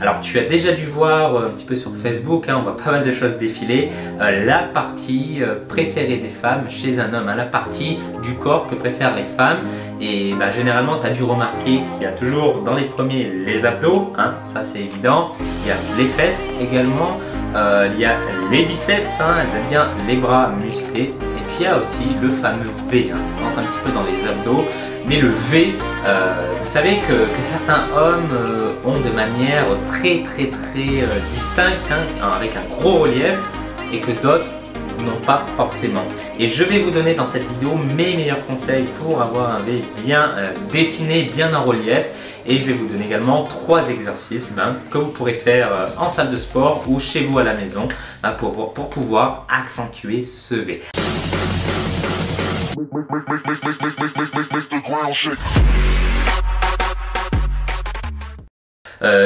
Alors tu as déjà dû voir un petit peu sur Facebook, on voit pas mal de choses défiler, la partie préférée des femmes chez un homme, la partie du corps que préfèrent les femmes. Et généralement tu as dû remarquer qu'il y a toujours dans les premiers les abdos, ça c'est évident, il y a les fesses également, il y a les biceps, elles aiment bien les bras musclés, et puis il y a aussi le fameux V, ça rentre un petit peu dans les abdos. Mais le V, vous savez que certains hommes ont de manière très distincte, avec un gros relief, et que d'autres n'ont pas forcément. Et je vais vous donner dans cette vidéo mes meilleurs conseils pour avoir un V bien dessiné, bien en relief. Et je vais vous donner également 3 exercices que vous pourrez faire en salle de sport ou chez vous à la maison pour pouvoir accentuer ce V.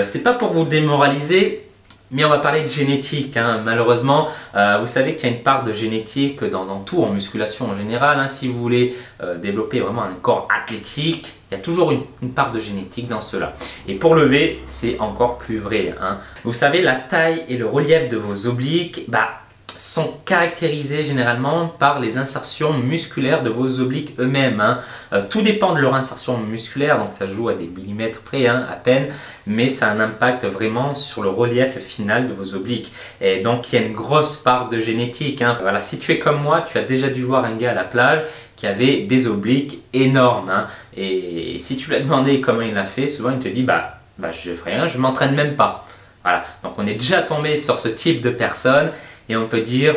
C'est pas pour vous démoraliser, mais on va parler de génétique. Malheureusement, vous savez qu'il y a une part de génétique dans tout, en musculation en général. Si vous voulez développer vraiment un corps athlétique, il y a toujours une part de génétique dans cela. Et pour le V, c'est encore plus vrai. Vous savez, la taille et le relief de vos obliques, sont caractérisés généralement par les insertions musculaires de vos obliques eux-mêmes. Tout dépend de leur insertion musculaire, donc ça joue à des millimètres près à peine, mais ça a un impact vraiment sur le relief final de vos obliques. Et donc il y a une grosse part de génétique. Voilà, si tu es comme moi, tu as déjà dû voir un gars à la plage qui avait des obliques énormes. Et si tu lui as demandé comment il l'a fait, souvent il te dit je fais rien, je m'entraîne même pas. Voilà, donc on est déjà tombé sur ce type de personnes. Et on peut dire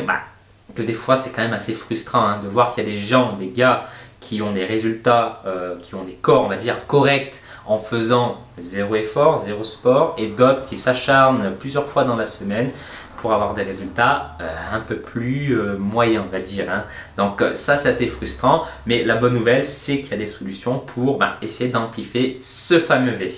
que des fois c'est quand même assez frustrant de voir qu'il y a des gens, des gars qui ont des résultats, qui ont des corps on va dire corrects en faisant zéro effort, zéro sport, et d'autres qui s'acharnent plusieurs fois dans la semaine pour avoir des résultats un peu plus moyens on va dire. Donc ça c'est assez frustrant, mais la bonne nouvelle c'est qu'il y a des solutions pour essayer d'amplifier ce fameux V.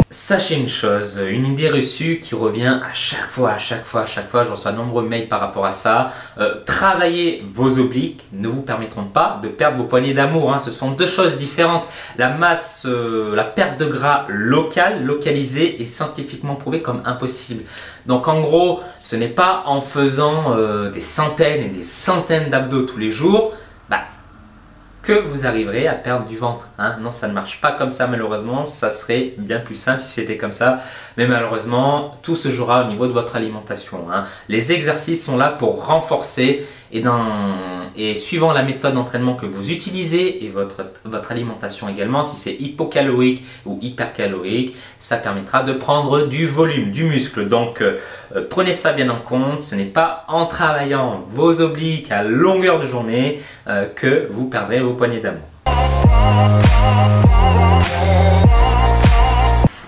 Sachez une chose, une idée reçue qui revient à chaque fois, je reçois de nombreux mails par rapport à ça. Travailler vos obliques ne vous permettront pas de perdre vos poignées d'amour. Ce sont deux choses différentes. La masse, la perte de gras localisée est scientifiquement prouvée comme impossible. Donc en gros, ce n'est pas en faisant des centaines et des centaines d'abdos tous les jours que vous arriverez à perdre du ventre. Non, ça ne marche pas comme ça malheureusement, ça serait bien plus simple si c'était comme ça, mais malheureusement tout se jouera au niveau de votre alimentation. Les exercices sont là pour renforcer et suivant la méthode d'entraînement que vous utilisez et votre alimentation également, si c'est hypocalorique ou hypercalorique, ça permettra de prendre du volume, du muscle. Donc prenez ça bien en compte, ce n'est pas en travaillant vos obliques à longueur de journée que vous perdrez vos poignées d'amour.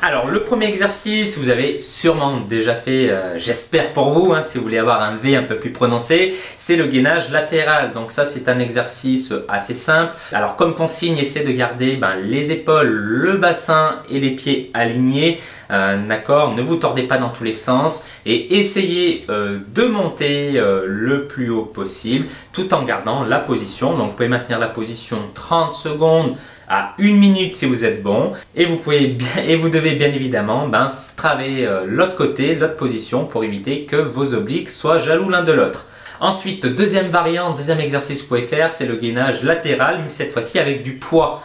Alors le premier exercice, vous avez sûrement déjà fait, j'espère pour vous, si vous voulez avoir un V un peu plus prononcé, c'est le gainage latéral. Donc ça c'est un exercice assez simple. Alors comme consigne, essayez de garder les épaules, le bassin et les pieds alignés. D'accord, ne vous tordez pas dans tous les sens et essayez de monter le plus haut possible tout en gardant la position. Donc vous pouvez maintenir la position 30 secondes à 1 minute si vous êtes bon, et vous devez bien évidemment travailler l'autre côté, l'autre position pour éviter que vos obliques soient jaloux l'un de l'autre. Ensuite, deuxième variante, deuxième exercice que vous pouvez faire, c'est le gainage latéral, mais cette fois-ci avec du poids.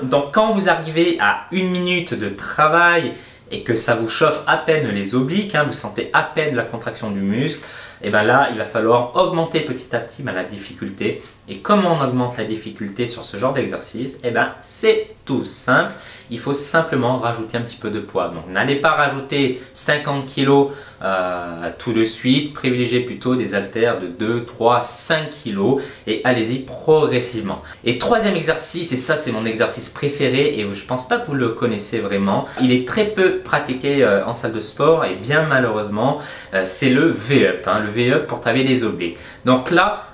Donc quand vous arrivez à 1 minute de travail et que ça vous chauffe à peine les obliques, vous sentez à peine la contraction du muscle, et là il va falloir augmenter petit à petit la difficulté. Et comment on augmente la difficulté sur ce genre d'exercice? C'est tout simple, il faut simplement rajouter un petit peu de poids. Donc n'allez pas rajouter 50 kg tout de suite, privilégiez plutôt des haltères de 2, 3, 5 kg et allez-y progressivement. Et troisième exercice, et ça c'est mon exercice préféré et je pense pas que vous le connaissez vraiment, il est très peu pratiqué en salle de sport et bien malheureusement, c'est le V-up, le V-up pour travailler les obliques. Donc là,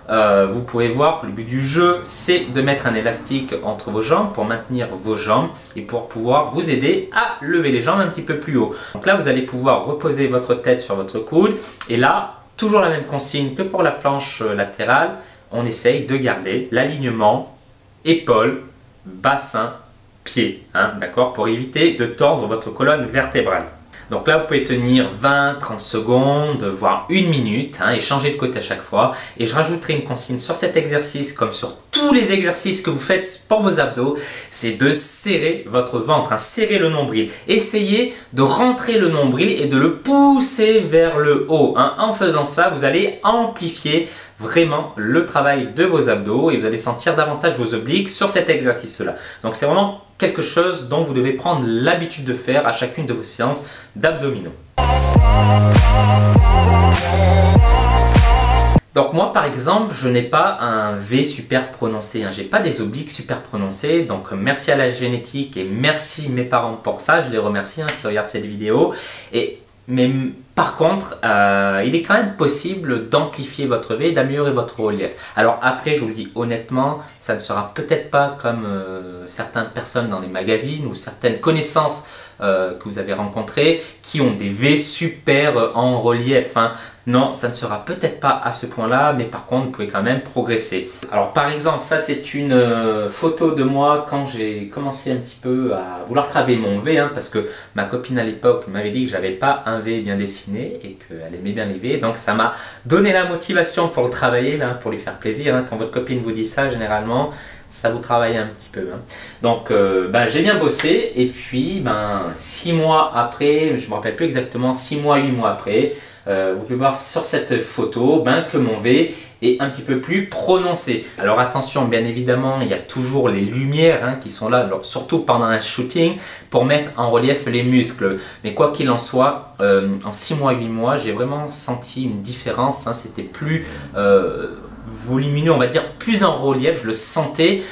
vous pouvez voir que le but du jeu c'est de mettre un élastique entre vos jambes pour maintenir vos jambes et pour pouvoir vous aider à lever les jambes un petit peu plus haut. Donc là vous allez pouvoir reposer votre tête sur votre coude et là toujours la même consigne que pour la planche latérale, on essaye de garder l'alignement épaule, bassin, pieds, hein, d'accord, pour éviter de tordre votre colonne vertébrale. Donc là, vous pouvez tenir 20-30 secondes, voire 1 minute, hein, et changer de côté à chaque fois. Et je rajouterai une consigne sur cet exercice, comme sur tous les exercices que vous faites pour vos abdos, c'est de serrer votre ventre, hein, serrer le nombril. Essayez de rentrer le nombril et de le pousser vers le haut, hein. En faisant ça, vous allez amplifier vraiment le travail de vos abdos et vous allez sentir davantage vos obliques sur cet exercice-là. Donc c'est vraiment quelque chose dont vous devez prendre l'habitude de faire à chacune de vos séances d'abdominaux. Donc moi par exemple, je n'ai pas un V super prononcé, hein. J'ai pas des obliques super prononcés, donc merci à la génétique et merci mes parents pour ça, je les remercie hein, s'ils regardent cette vidéo. Mais par contre, il est quand même possible d'amplifier votre V et d'améliorer votre relief. Alors après, je vous le dis honnêtement, ça ne sera peut-être pas comme certaines personnes dans les magazines ou certaines connaissances que vous avez rencontrées qui ont des V super en relief, hein. Non, ça ne sera peut-être pas à ce point-là, mais par contre, vous pouvez quand même progresser. Alors par exemple, ça c'est une photo de moi quand j'ai commencé un petit peu à vouloir travailler mon V, hein, parce que ma copine à l'époque m'avait dit que j'avais pas un V bien dessiné et qu'elle aimait bien les V, donc ça m'a donné la motivation pour le travailler, hein, pour lui faire plaisir, hein. Quand votre copine vous dit ça, généralement, ça vous travaille un petit peu, hein. Donc j'ai bien bossé et puis 6 mois après, je ne me rappelle plus exactement, 6 mois, 8 mois après, vous pouvez voir sur cette photo que mon V est un petit peu plus prononcé. Alors attention, bien évidemment, il y a toujours les lumières hein, qui sont là, alors, surtout pendant un shooting, pour mettre en relief les muscles. Mais quoi qu'il en soit, en 6 mois, 8 mois, j'ai vraiment senti une différence, hein. C'était plus volumineux, on va dire, plus en relief, je le sentais.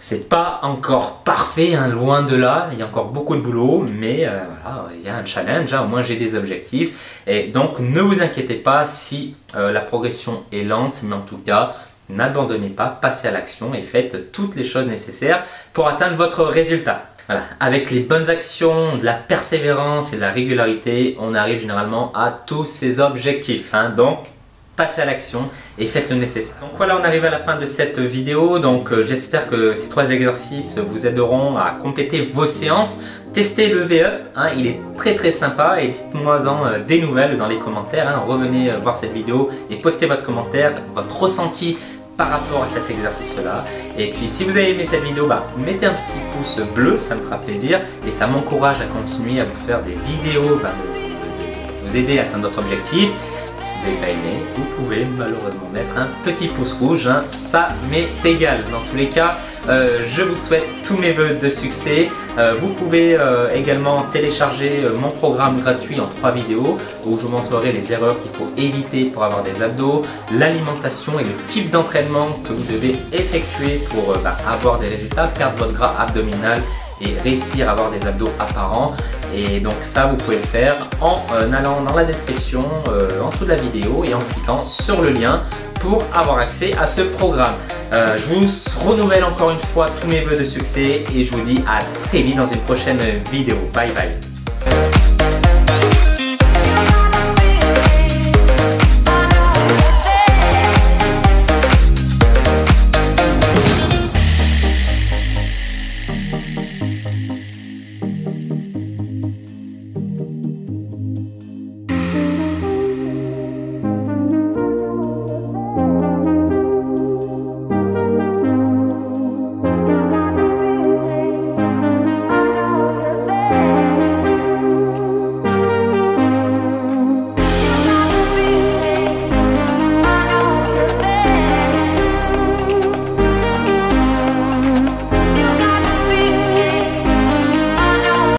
C'est pas encore parfait, hein, loin de là, il y a encore beaucoup de boulot, mais voilà, il y a un challenge, hein, au moins j'ai des objectifs. Et donc ne vous inquiétez pas si la progression est lente, mais en tout cas, n'abandonnez pas, passez à l'action et faites toutes les choses nécessaires pour atteindre votre résultat. Voilà. Avec les bonnes actions, de la persévérance et de la régularité, on arrive généralement à tous ces objectifs, hein, donc passez à l'action et faites le nécessaire. Donc voilà, on arrive à la fin de cette vidéo. Donc j'espère que ces 3 exercices vous aideront à compléter vos séances. Testez le V-Up, hein, il est très sympa et dites-moi-en des nouvelles dans les commentaires, hein. Revenez voir cette vidéo et postez votre commentaire, votre ressenti par rapport à cet exercice-là. Et puis si vous avez aimé cette vidéo, mettez un petit pouce bleu, ça me fera plaisir et ça m'encourage à continuer à vous faire des vidéos, vous aider à atteindre votre objectif. Si vous n'avez pas aimé, vous pouvez malheureusement mettre un petit pouce rouge, hein, ça m'est égal. Dans tous les cas, je vous souhaite tous mes vœux de succès. Vous pouvez également télécharger mon programme gratuit en 3 vidéos où je vous montrerai les erreurs qu'il faut éviter pour avoir des abdos, l'alimentation et le type d'entraînement que vous devez effectuer pour avoir des résultats, perdre votre gras abdominal et réussir à avoir des abdos apparents. Et donc ça vous pouvez le faire en allant dans la description en dessous de la vidéo et en cliquant sur le lien pour avoir accès à ce programme. Je vous renouvelle encore une fois tous mes vœux de succès et je vous dis à très vite dans une prochaine vidéo. Bye bye.